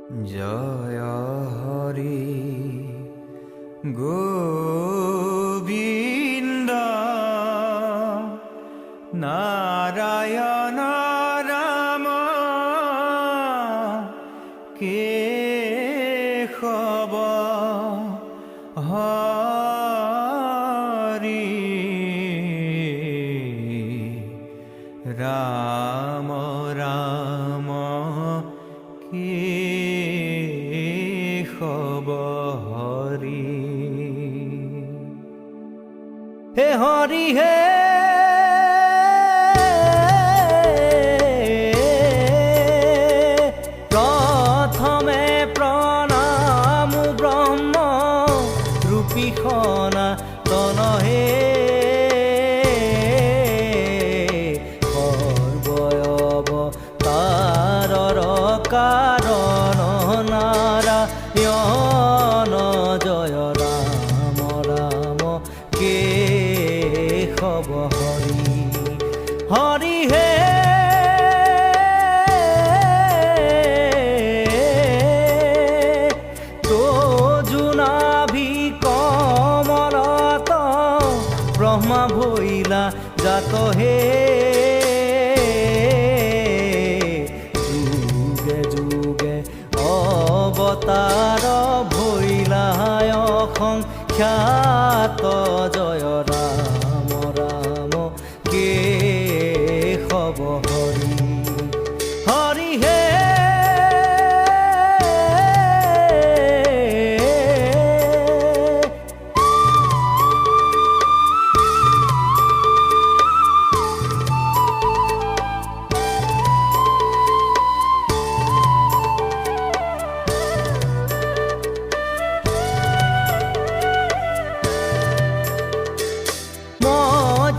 জয় হরি গোবিন্দ নারায়ণ রাম কেশব হরি রাম রাম কেশব হরি হে হরি হে প্রথমে প্রণাম ব্রহ্ম রূপী সনাতন হে সৰ্বয়বতাৰৰ কাৰণ নাৰায়ণ জয় ৰাম ৰাম কেশব হৰি হৰি হে ব্ৰহ্মা ভৈলা জাত হে যুগে যুগে অবতাৰ ভৈলা সংখ্যাত জয় ৰাম ৰাম কেশব হৰি হৰি হে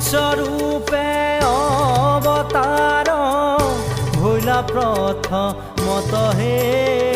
স্বৰূপে অবতাৰ ভৈলা প্ৰথমত হে